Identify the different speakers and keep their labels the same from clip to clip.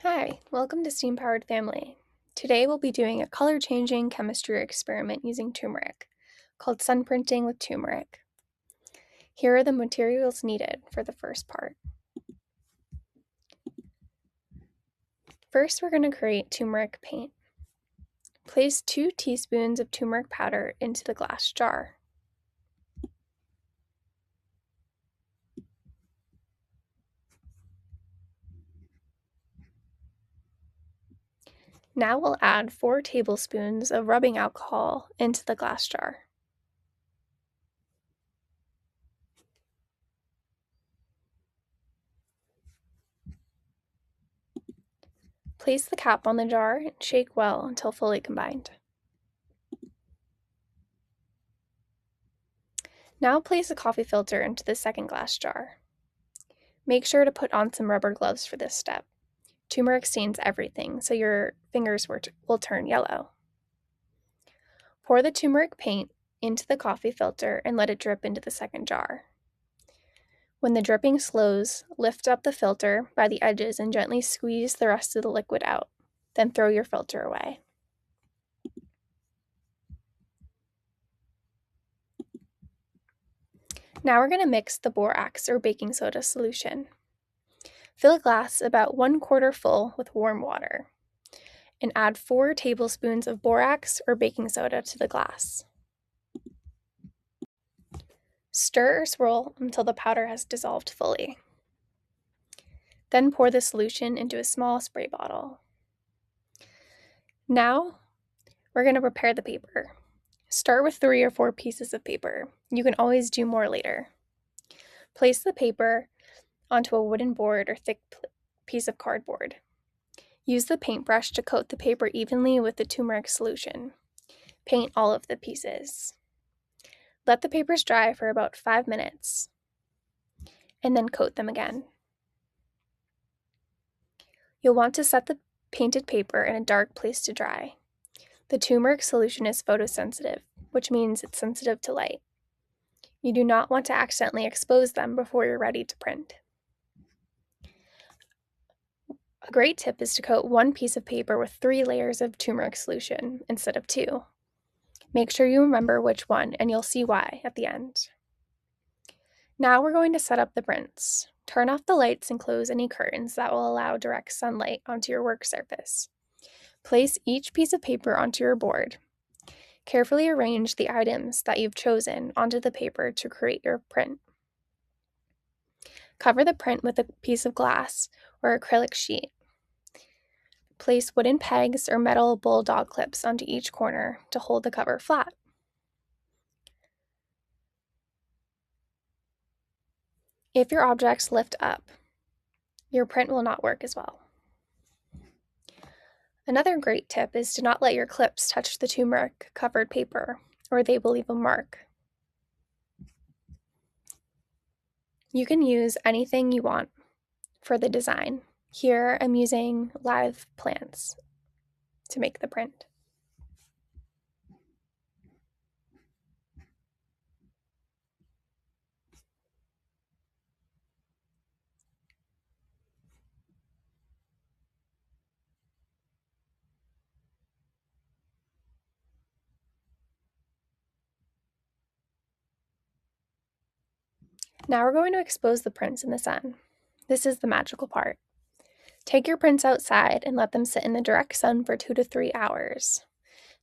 Speaker 1: Hi, welcome to Steam Powered Family. Today we'll be doing a color changing chemistry experiment using turmeric, called sun printing with turmeric. Here are the materials needed for the first part. First, we're going to create turmeric paint. Place 2 teaspoons of turmeric powder into the glass jar. Now we'll add 4 tablespoons of rubbing alcohol into the glass jar. Place the cap on the jar and shake well until fully combined. Now place a coffee filter into the second glass jar. Make sure to put on some rubber gloves for this step. Turmeric stains everything, so your fingers will turn yellow. Pour the turmeric paint into the coffee filter and let it drip into the second jar. When the dripping slows, lift up the filter by the edges and gently squeeze the rest of the liquid out. Then throw your filter away. Now we're going to mix the borax or baking soda solution. Fill a glass about 1/4 full with warm water and add 4 tablespoons of borax or baking soda to the glass. Stir or swirl until the powder has dissolved fully. Then pour the solution into a small spray bottle. Now, we're going to prepare the paper. Start with 3 or 4 pieces of paper. You can always do more later. Place the paper onto a wooden board or thick piece of cardboard. Use the paintbrush to coat the paper evenly with the turmeric solution. Paint all of the pieces. Let the papers dry for about 5 minutes, and then coat them again. You'll want to set the painted paper in a dark place to dry. The turmeric solution is photosensitive, which means it's sensitive to light. You do not want to accidentally expose them before you're ready to print. A great tip is to coat one piece of paper with 3 layers of turmeric solution instead of 2. Make sure you remember which one, and you'll see why at the end. Now we're going to set up the prints. Turn off the lights and close any curtains that will allow direct sunlight onto your work surface. Place each piece of paper onto your board. Carefully arrange the items that you've chosen onto the paper to create your print. Cover the print with a piece of glass or acrylic sheet. Place wooden pegs or metal bulldog clips onto each corner to hold the cover flat. If your objects lift up, your print will not work as well. Another great tip is to not let your clips touch the turmeric covered paper, or they will leave a mark. You can use anything you want for the design. Here I'm using live plants to make the print. Now we're going to expose the prints in the sun. This is the magical part. Take your prints outside and let them sit in the direct sun for 2 to 3 hours.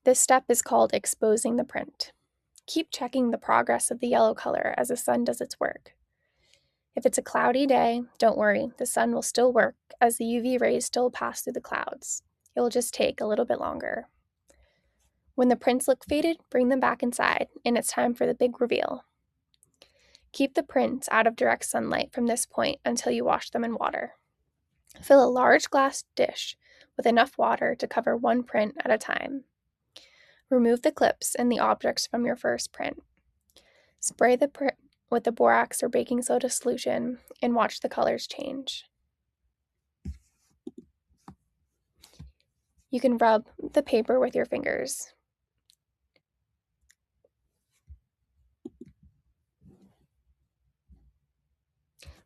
Speaker 1: This step is called exposing the print. Keep checking the progress of the yellow color as the sun does its work. If it's a cloudy day, don't worry, the sun will still work as the UV rays still pass through the clouds. It will just take a little bit longer. When the prints look faded, bring them back inside, and it's time for the big reveal. Keep the prints out of direct sunlight from this point until you wash them in water. Fill a large glass dish with enough water to cover one print at a time. Remove the clips and the objects from your first print. Spray the print with the borax or baking soda solution and watch the colors change. You can rub the paper with your fingers.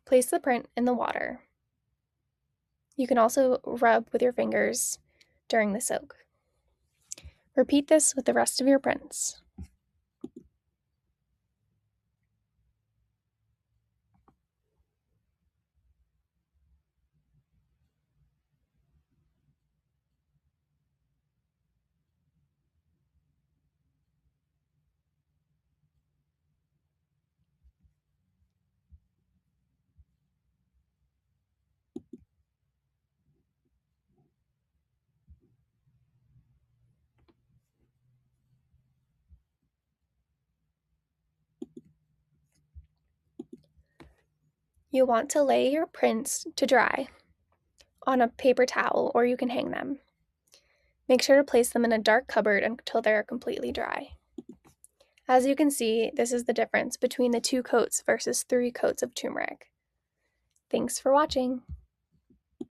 Speaker 1: Place the print in the water. You can also rub with your fingers during the soak. Repeat this with the rest of your prints. You want to lay your prints to dry on a paper towel, or you can hang them. Make sure to place them in a dark cupboard until they are completely dry. As you can see, this is the difference between the 2 coats versus 3 coats of turmeric. Thanks for watching.